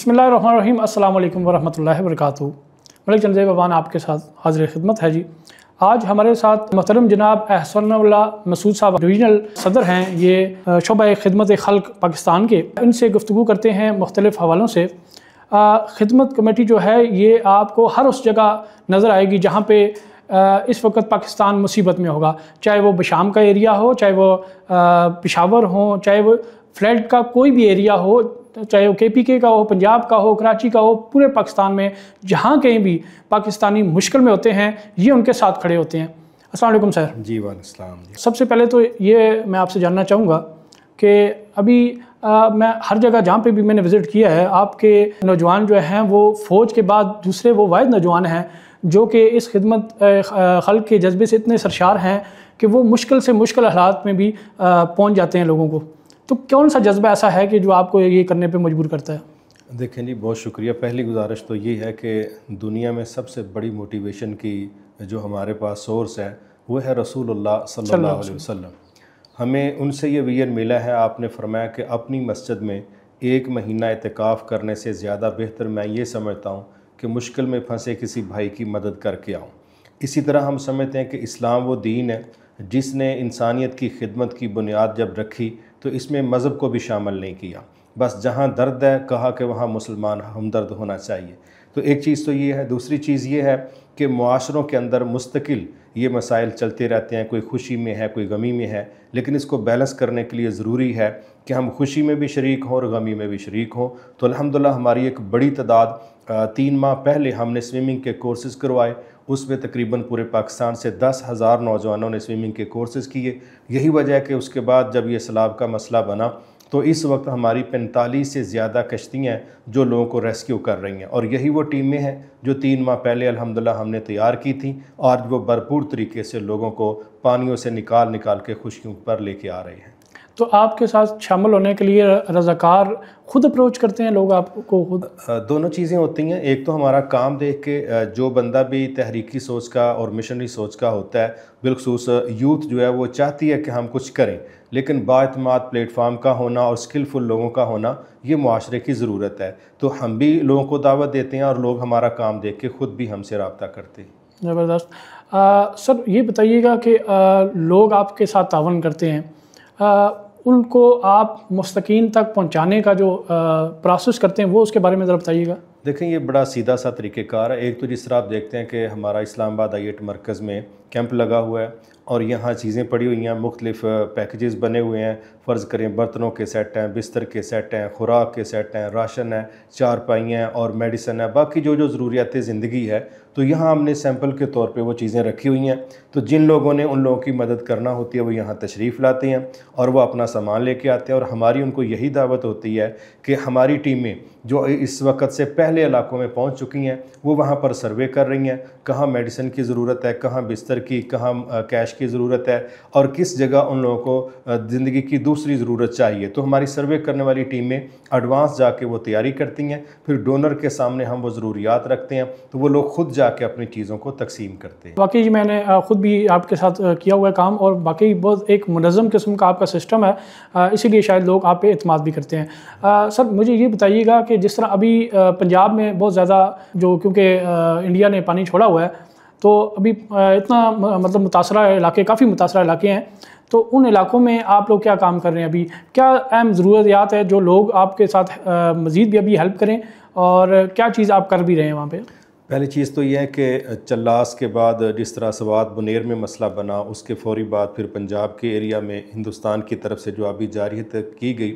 बिस्मिल्लाहिर्रहमानिर्रहीम। अस्सलाम वालेकुम वरहमतुल्लाहि वबरकातुहू। मलिक चंद अवान आपके साथ हाज़िर खिदमत है जी। आज हमारे साथ मोहतरम जनाब एहसानुल्लाह मसूद साहब डिवीज़नल सदर हैं, ये शोबा खिदमत खल्क पाकिस्तान के। इनसे गुफ्तगू करते हैं मुख्तलिफ़ हवालों से। खिदमत कमेटी जो है ये आपको हर उस जगह नज़र आएगी जहाँ पे इस वक्त पाकिस्तान मुसीबत में होगा, चाहे वो बशाम का एरिया हो, चाहे वो पेशावर हो, चाहे वो फ्लड का कोई भी एरिया हो, चाहे वो KPK का हो, पंजाब का हो, कराची का हो, पूरे पाकिस्तान में जहाँ कहीं भी पाकिस्तानी मुश्किल में होते हैं ये उनके साथ खड़े होते हैं। अस्सलाम वालेकुम सर। जी वालेकुम जी। सबसे पहले तो ये मैं आपसे जानना चाहूँगा कि अभी मैं हर जगह जहाँ पे भी मैंने विज़िट किया है, आपके नौजवान जो हैं वो फ़ौज के बाद दूसरे वो वाहिद नौजवान हैं जो कि इस खिदमत खल्क के जज्बे से इतने सरशार हैं कि वो मुश्किल से मुश्किल हालात में भी पहुँच जाते हैं लोगों को। तो कौन सा जज्बा ऐसा है कि जो आपको ये करने पे मजबूर करता है? देखें जी, बहुत शुक्रिया। पहली गुजारिश तो ये है कि दुनिया में सबसे बड़ी मोटिवेशन की जो हमारे पास सोर्स है वो है रसूलुल्लाह सल्लल्लाहु अलैहि वसल्लम। हमें उनसे ये विजन मिला है, आपने फरमाया कि अपनी मस्जिद में 1 महीना इतिकाफ़ करने से ज़्यादा बेहतर मैं ये समझता हूँ कि मुश्किल में फंसे किसी भाई की मदद करके आऊँ। इसी तरह हम समझते हैं कि इस्लाम वो दीन है जिसने इंसानियत की खिदमत की बुनियाद जब रखी तो इसमें मज़हब को भी शामिल नहीं किया। बस जहाँ दर्द है कहा कि वहाँ मुसलमान हमदर्द होना चाहिए। तो एक चीज़ तो ये है। दूसरी चीज़ ये है कि मुआशरों के अंदर मुस्तकिल ये मसाइल चलते रहते हैं, कोई खुशी में है, कोई गमी में है, लेकिन इसको बैलेंस करने के लिए ज़रूरी है कि हम खुशी में भी शरीक हों और गमी में भी शरीक हों। तो अल्हम्दुलिल्लाह हमारी एक बड़ी तादाद 3 माह पहले हमने स्विमिंग के कोर्सेज़ करवाए। उसमें तकरीबन पूरे पाकिस्तान से 10,000 नौजवानों ने स्विमिंग के कोर्सेज़ किए। यही वजह है कि उसके बाद जब ये सैलाब का मसला बना तो इस वक्त हमारी 45 से ज़्यादा कश्तियाँ जो लोगों को रेस्क्यू कर रही हैं, और यही वो टीमें हैं जो 3 माह पहले अल्हम्दुलिल्लाह हमने तैयार की थी और वो भरपूर तरीके से लोगों को पानियों से निकाल के खुशियों पर लेके आ रहे हैं। तो आपके साथ शामिल होने के लिए रज़ाकार खुद अप्रोच करते हैं लोग आपको खुद? दोनों चीज़ें होती हैं। एक तो हमारा काम देख के जो बंदा भी तहरीकी सोच का और मिशनरी सोच का होता है, बिलखसूस यूथ जो है वो चाहती है कि हम कुछ करें, लेकिन बाएतमाद प्लेटफार्म का होना और स्किलफुल लोगों का होना ये मुआशरे की ज़रूरत है। तो हम भी लोगों को दावत देते हैं और लोग हमारा काम देख के ख़ुद भी हमसे रब्ता करते हैं। ज़बरदस्त। सर ये बताइएगा कि लोग आपके साथ तावन करते हैं, उनको आप मुस्तकीन तक पहुंचाने का जो प्रोसेस करते हैं वो उसके बारे में ज़रा बताइएगा। देखें, ये बड़ा सीधा सा तरीक़ेकार है। एक तो जिस तरह आप देखते हैं कि हमारा इस्लामाबाद IIT मरकज़ में कैंप लगा हुआ है और यहाँ चीज़ें पड़ी हुई हैं, मुख्तलिफ़ पैकेजेस बने हुए हैं। फ़र्ज़ करें बर्तनों के सेट हैं, बिस्तर के सेट हैं, खुराक के सेट हैं, राशन है, चारपाइयाँ और मेडिसन है, बाकी जो जो ज़रूरियात ज़िंदगी है। तो यहाँ हमने सैंपल के तौर पे वो चीज़ें रखी हुई हैं। तो जिन लोगों ने उन लोगों की मदद करना होती है वो यहाँ तशरीफ़ लाते हैं और वो अपना सामान लेके आते हैं, और हमारी उनको यही दावत होती है कि हमारी टीमें जो इस वक्त से पहले इलाकों में पहुँच चुकी हैं वो वहाँ पर सर्वे कर रही हैं, कहाँ मेडिसिन की ज़रूरत है, कहाँ बिस्तर की, कहाँ कैश की ज़रूरत है और किस जगह उन लोगों को ज़िंदगी की दूसरी ज़रूरत चाहिए। तो हमारी सर्वे करने वाली टीमें एडवांस जाके वो तैयारी करती हैं, फिर डोनर के सामने हम वो ज़रूरियात रखते हैं तो वो लोग खुद जाके अपनी चीज़ों को तकसीम करते हैं। वाकई मैंने ख़ुद भी आपके साथ किया हुआ है काम, और वाकई बहुत एक मुनज़्ज़म किस्म का आपका सिस्टम है, इसीलिए शायद लोग आप पे एतमाद भी करते हैं। सर मुझे ये बताइएगा कि जिस तरह अभी पंजाब में बहुत ज़्यादा जो, क्योंकि इंडिया ने पानी छोड़ा हुआ है तो अभी इतना मतलब मुतासरा इलाके, काफ़ी मुतासरा इलाके हैं, तो उन इलाकों में आप लोग क्या काम कर रहे हैं? अभी क्या अहम ज़रूरियात है जो लोग आपके साथ मज़ीद भी अभी हेल्प करें, और क्या चीज़ आप कर भी रहे हैं वहाँ पे? पहली चीज़ तो यह है कि चल्लास के बाद जिस तरह सवात बुनेर में मसला बना, उसके फ़ौरी बाद फिर पंजाब के एरिया में हिंदुस्तान की तरफ से जो अभी जारियत की गई,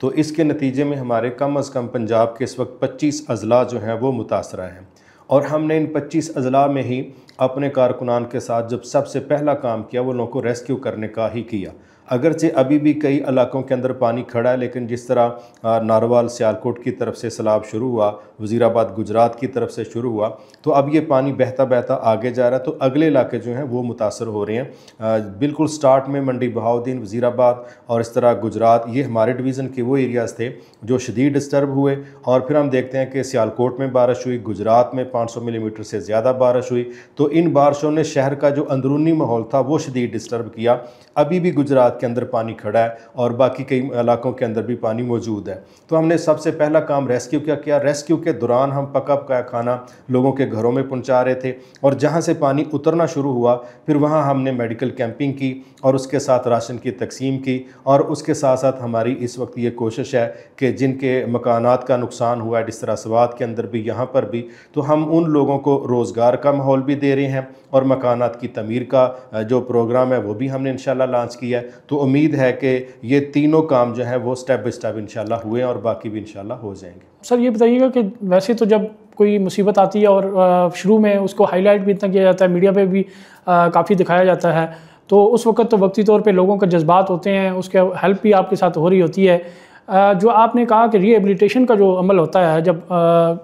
तो इसके नतीजे में हमारे कम अज़ कम पंजाब के इस वक्त 25 अज़ला जो हैं वो मुतासरा हैं, और हमने इन 25 अज़ला में ही अपने कारकुनान के साथ जब सबसे पहला काम किया वो लोगों को रेस्क्यू करने का ही किया। अगरचे अभी भी कई इलाकों के अंदर पानी खड़ा है, लेकिन जिस तरह नारवाल सियालकोट की तरफ से सैलाब शुरू हुआ, वज़ीराबाद गुजरात की तरफ से शुरू हुआ, तो अब ये पानी बहता बहता आगे जा रहा है, तो अगले इलाके जो हैं वो मुतासर हो रहे हैं। बिल्कुल स्टार्ट में मंडी बहाउद्दीन, वज़ीराबाद और इस तरह गुजरात, ये हमारे डिवीज़न के वो एरियाज़ थे जो शदीद डिस्टर्ब हुए, और फिर हम देखते हैं कि सियालकोट में बारिश हुई, गुजरात में 500 मिलीमीटर से ज़्यादा बारिश हुई। तो तो इन बारिशों ने शहर का जो अंदरूनी माहौल था वो शदीद डिस्टर्ब किया। अभी भी गुजरात के अंदर पानी खड़ा है और बाकी कई इलाकों के अंदर भी पानी मौजूद है। तो हमने सबसे पहला काम रेस्क्यू क्या किया। रेस्क्यू के दौरान हम पका पकाया खाना लोगों के घरों में पहुंचा रहे थे और जहां से पानी उतरना शुरू हुआ फिर वहां हमने मेडिकल कैंपिंग की और उसके साथ राशन की तकसीम की। और उसके साथ साथ हमारी इस वक्त ये कोशिश है कि जिनके मकानात का नुकसान हुआ है जिस तरह स्वात के अंदर भी यहाँ पर भी, तो हम उन लोगों को रोज़गार का माहौल भी दे रहे हैं और मकानात की तमीर का जो प्रोग्राम है वो भी हमने इंशाल्लाह लॉन्च किया है। तो उम्मीद है कि ये तीनों काम जो है वो स्टेप बाय स्टेप इंशाल्लाह हुए और बाकी भी इंशाल्लाह हो जाएंगे। सर ये बताइएगा कि वैसे तो जब कोई मुसीबत आती है और शुरू में उसको हाईलाइट भी इतना किया जाता है, मीडिया पे भी काफ़ी दिखाया जाता है, तो उस वक्त तो वक्ती तौर पे लोगों के जज्बात होते हैं, उसके हेल्प भी आपके साथ हो रही होती है। जो आपने कहा कि रिहेबिलिटेशन का जो अमल होता है जब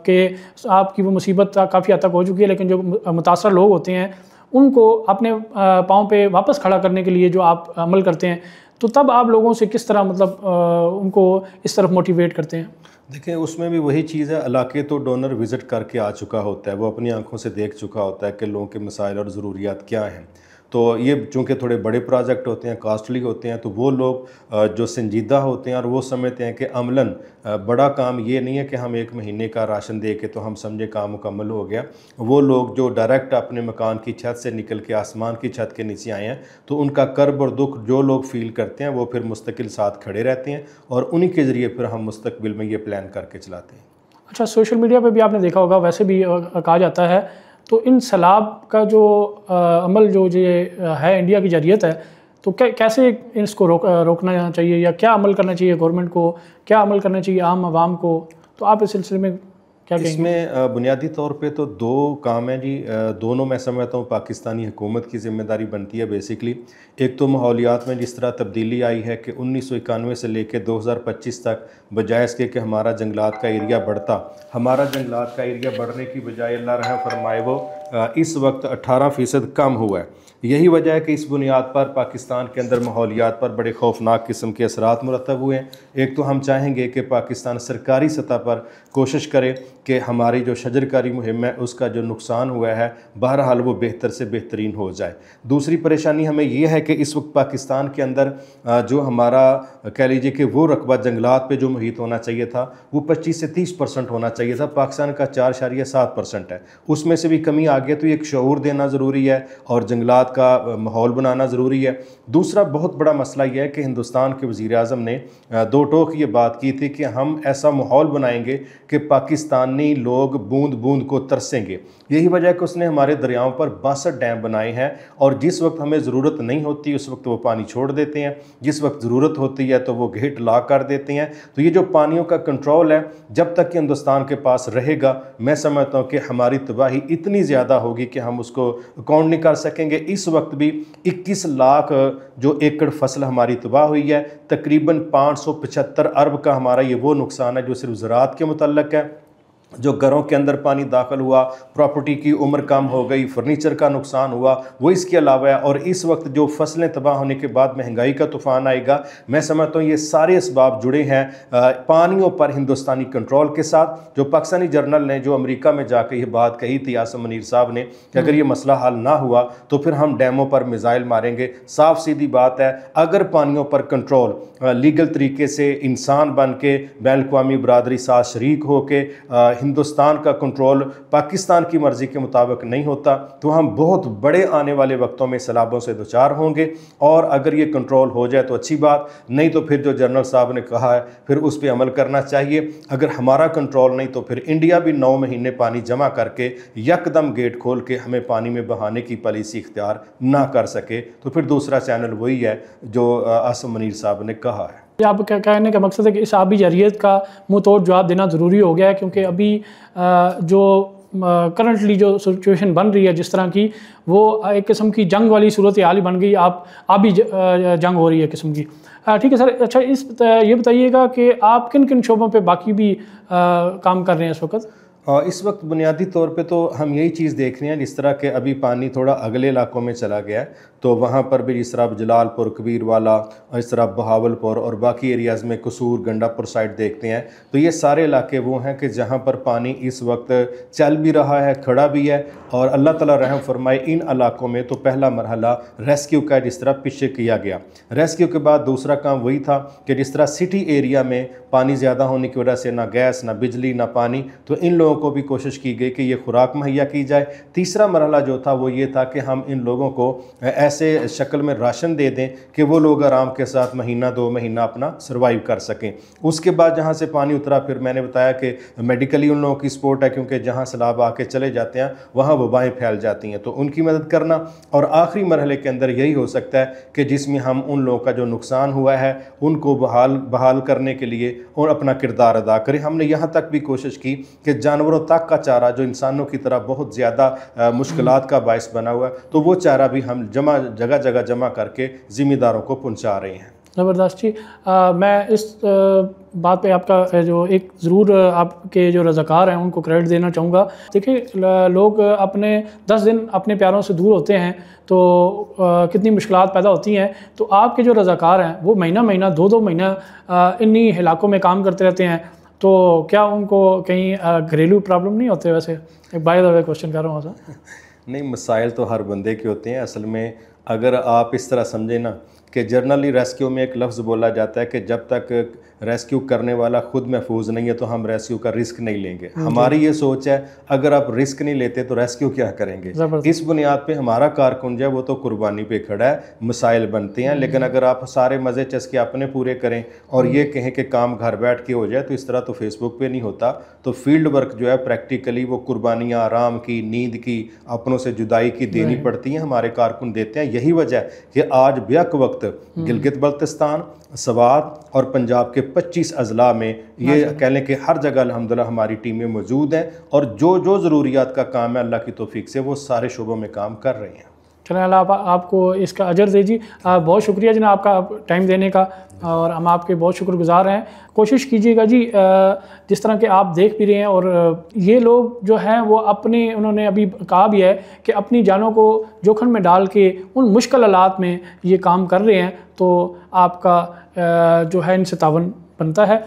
कि आपकी वो मुसीबत काफ़ी हद तक हो चुकी है लेकिन जो मुतासर लोग होते हैं उनको अपने पाँव पे वापस खड़ा करने के लिए जो आप अमल करते हैं, तो तब आप लोगों से किस तरह मतलब उनको इस तरफ मोटिवेट करते हैं? देखें, उसमें भी वही चीज़ है, इलाके तो डोनर विज़िट करके आ चुका होता है, वो अपनी आंखों से देख चुका होता है कि लोगों के मसाइल और ज़रूरियात क्या हैं। तो ये चूँकि थोड़े बड़े प्रोजेक्ट होते हैं, कास्टली होते हैं, तो वो लोग जो संजीदा होते हैं और वो समझते हैं कि अमलन बड़ा काम ये नहीं है कि हम एक महीने का राशन दे के तो हम समझे काम मुकम्मल हो गया। वो लोग जो डायरेक्ट अपने मकान की छत से निकल के आसमान की छत के नीचे आए हैं, तो उनका कर्ब और दुख जो लोग फील करते हैं वो फिर मुस्तकिल साथ खड़े रहते हैं और उन्हीं के ज़रिए फिर हम मुस्तकबिल में ये प्लान करके चलाते हैं। अच्छा, सोशल मीडिया पे भी आपने देखा होगा, वैसे भी कहा जाता है, तो इन सैलाब का जो अमल जो ये है इंडिया की जरियत है, तो कैसे इसको रोकना चाहिए या क्या अमल करना चाहिए गवर्नमेंट को, क्या अमल करना चाहिए आम आवाम को, तो आप इस सिलसिले में क्या कहेंगे? इसमें बुनियादी तौर पे तो दो काम हैं जी, दोनों मैं समझता हूँ पाकिस्तानी हुकूमत की ज़िम्मेदारी बनती है बेसिकली। एक तो माहौलियात में जिस तरह तब्दीली आई है कि 1991 से लेकर 2025 तक बजाय इसके कि हमारा जंगलात का एरिया बढ़ता, हमारा जंगलात का एरिया बढ़ने की बजाय अल्लाह रहम फरमाए वो इस वक्त 18% कम हुआ है। यही वजह है कि इस बुनियाद पर पाकिस्तान के अंदर माहौलियात पर बड़े खौफनाक किस्म के असरात मुरतब हुए हैं। एक तो हम चाहेंगे कि पाकिस्तान सरकारी सतह पर कोशिश करे कि हमारी जो शजरकारी मुहिम है उसका जो नुकसान हुआ है बहरहाल वो बेहतर से बेहतरीन हो जाए। दूसरी परेशानी हमें ये है कि इस वक्त पाकिस्तान के अंदर जो हमारा कह लीजिए कि वो रकबा जंगलात पे जो मुहित होना चाहिए था वो 25 से 30% होना चाहिए था, पाकिस्तान का 4.7% है। उसमें से भी कमी आ गया, तो एक शऊर देना ज़रूरी है और जंगलात का माहौल बनाना ज़रूरी है। दूसरा बहुत बड़ा मसला यह है कि हिंदुस्तान के वज़ीर आज़म ने दो टोक ये बात की थी कि हम ऐसा माहौल बनाएंगे कि पाकिस्तानी लोग बूंद बूंद को तरसेंगे। यही वजह है कि उसने हमारे दरियाओं पर 62 डैम बनाए हैं और जिस वक्त हमें ज़रूरत नहीं होती उस वक्त वो पानी छोड़ देते हैं, जिस वक्त ज़रूरत होती है तो वो गेट ला कर देते हैं। तो ये जो पानियों का कंट्रोल है जब तक कि हिंदुस्तान के पास रहेगा, मैं समझता हूँ कि हमारी तबाही इतनी ज़्यादा होगी कि हम उसको काउंट नहीं कर सकेंगे। इस वक्त भी 21 लाख जो एकड़ फसल हमारी तबाह हुई है, तकरीबन 575 अरब का हमारा ये वो नुकसान है जो सिर्फ ज़राअत के मुतल्लक है। जो घरों के अंदर पानी दाखिल हुआ, प्रॉपर्टी की उम्र कम हो गई, फर्नीचर का नुकसान हुआ, वो इसके अलावा है। और इस वक्त जो फसलें तबाह होने के बाद महंगाई का तूफ़ान आएगा। मैं समझता हूँ ये सारे असबाब जुड़े हैं पानियों पर हिंदुस्तानी कंट्रोल के साथ। जो पाकिस्तानी जर्नल ने जो अमेरिका में जाकर ये बात कही थी आसिम मुनीर साहब ने कि अगर ये मसला हल ना हुआ तो फिर हम डैमों पर मिसाइल मारेंगे। साफ सीधी बात है, अगर पानियों पर कंट्रोल लीगल तरीके से इंसान बन के बैनुल-अक़वामी बरादरी साथ शरीक हो के हिंदुस्तान का कंट्रोल पाकिस्तान की मर्ज़ी के मुताबिक नहीं होता तो हम बहुत बड़े आने वाले वक्तों में सैलाबों से दुचार होंगे। और अगर ये कंट्रोल हो जाए तो अच्छी बात, नहीं तो फिर जो जनरल साहब ने कहा है फिर उस पर अमल करना चाहिए। अगर हमारा कंट्रोल नहीं तो फिर इंडिया भी 9 महीने पानी जमा करके यकदम गेट खोल के हमें पानी में बहाने की पॉलिसी इख्तियार ना कर सके तो फिर दूसरा चैनल वही है जो आसिम मुनीर साहब ने कहा है। आप क्या कहने का मकसद है कि इस आबी जरियत का मुँह तोड़ जवाब देना ज़रूरी हो गया है, क्योंकि अभी जो करंटली जो सिचुएशन बन रही है जिस तरह की, वो एक किस्म की जंग वाली सूरत हाल ही बन गई। आप आबी जंग हो रही है किस्म की। ठीक है सर, अच्छा ये बताइएगा कि आप किन किन शोबों पे बाकी भी काम कर रहे हैं इस वक्त? इस वक्त बुनियादी तौर पे तो हम यही चीज़ देख रहे हैं, जिस तरह के अभी पानी थोड़ा अगले इलाकों में चला गया है, तो वहाँ पर भी जिस तरह जलालपुर, कबीरवाला और इस तरह बहावलपुर और बाकी एरियाज़ में कसूर, गंडापुर साइड देखते हैं, तो ये सारे इलाके वो हैं कि जहाँ पर पानी इस वक्त चल भी रहा है, खड़ा भी है। और अल्लाह ताला रहम फरमाए, इन इलाकों में तो पहला मरहला रेस्क्यू का जिस तरह पीछे किया गया, रेस्क्यू के बाद दूसरा काम वही था कि जिस तरह सिटी एरिया में पानी ज़्यादा होने की वजह से ना गैस, ना बिजली, ना पानी, तो इन लोगों को भी कोशिश की गई कि ये खुराक मुहैया की जाए। तीसरा मरहला जो था वो ये था कि हम इन लोगों को ऐसे शक्ल में राशन दे दें कि वो लोग आराम के साथ महीना 2 महीना अपना सर्वाइव कर सकें। उसके बाद जहाँ से पानी उतरा, फिर मैंने बताया कि मेडिकली उन लोगों की सपोर्ट है, क्योंकि जहाँ सैलाब आके चले जाते हैं वहाँ वबाएँ फैल जाती हैं, तो उनकी मदद करना। और आखिरी मरहले के अंदर यही हो सकता है कि जिसमें हम उन लोगों का जो नुकसान हुआ है उनको बहाल करने के लिए और अपना किरदार अदा करें। हमने यहाँ तक भी कोशिश की कि जानवरों तक का चारा जो इंसानों की तरह बहुत ज़्यादा मुश्किलात का बायस बना हुआ है, तो वो चारा भी हम जगह जगह जमा करके ज़िम्मेदारों को पहुँचा रहे हैं। ज़बरदस्त जी। मैं इस बात पे आपका जो एक ज़रूर आपके जो रज़ाकार हैं उनको क्रेडिट देना चाहूँगा। देखिए, लोग अपने 10 दिन अपने प्यारों से दूर होते हैं तो कितनी मुश्किलात पैदा होती हैं, तो आपके जो रज़ाकार हैं वो महीना 2-2 महीना इन्हीं इलाकों में काम करते रहते हैं, तो क्या उनको कहीं घरेलू प्रॉब्लम नहीं होते? वैसे एक बाय द वे क्वेश्चन कर रहा हूँ सर। नहीं, मसाइल तो हर बंदे के होते हैं। असल में अगर आप इस तरह समझें ना कि जर्नली रेस्क्यू में एक लफ्ज़ बोला जाता है कि जब तक रेस्क्यू करने वाला खुद महफूज नहीं है तो हम रेस्क्यू का रिस्क नहीं लेंगे। हमारी ये सोच है, अगर आप रिस्क नहीं लेते तो रेस्क्यू क्या करेंगे। इस बुनियाद पे हमारा कारकुन जो है वो तो कुर्बानी पे खड़ा है, मसाइल बनते हैं। लेकिन अगर आप सारे मज़े चस्के अपने पूरे करें और ये कहें कि काम घर बैठ के हो जाए, तो इस तरह तो फेसबुक पे नहीं होता। तो फील्ड वर्क जो है प्रैक्टिकली वो कुर्बानियाँ आराम की, नींद की, अपनों से जुदाई की देनी पड़ती हैं, हमारे कारकुन देते हैं। यही वजह है कि आज बेहक वक्त गिलगित बल्तिस्तान, सवात और पंजाब के 25 अजला में ये कह लें कि हर जगह अल्हम्दुलिल्लाह हमारी टीमें मौजूद हैं और जो ज़रूरियात का काम है अल्लाह की तौफीक से वो सारे शोबों में काम कर रहे हैं। चलें, अल्लाह आपको इसका अजर दे जी। बहुत शुक्रिया जनाब आपका टाइम देने का, और हम आपके बहुत शुक्रगुजार हैं। कोशिश कीजिएगा जी, जिस तरह के आप देख भी रहे हैं, और ये लोग जो हैं वो उन्होंने अभी कहा भी है कि अपनी जानों को जोखिम में डाल के उन मुश्किल हालात में ये काम कर रहे हैं, तो आपका जो है इनसे तावन बनता है।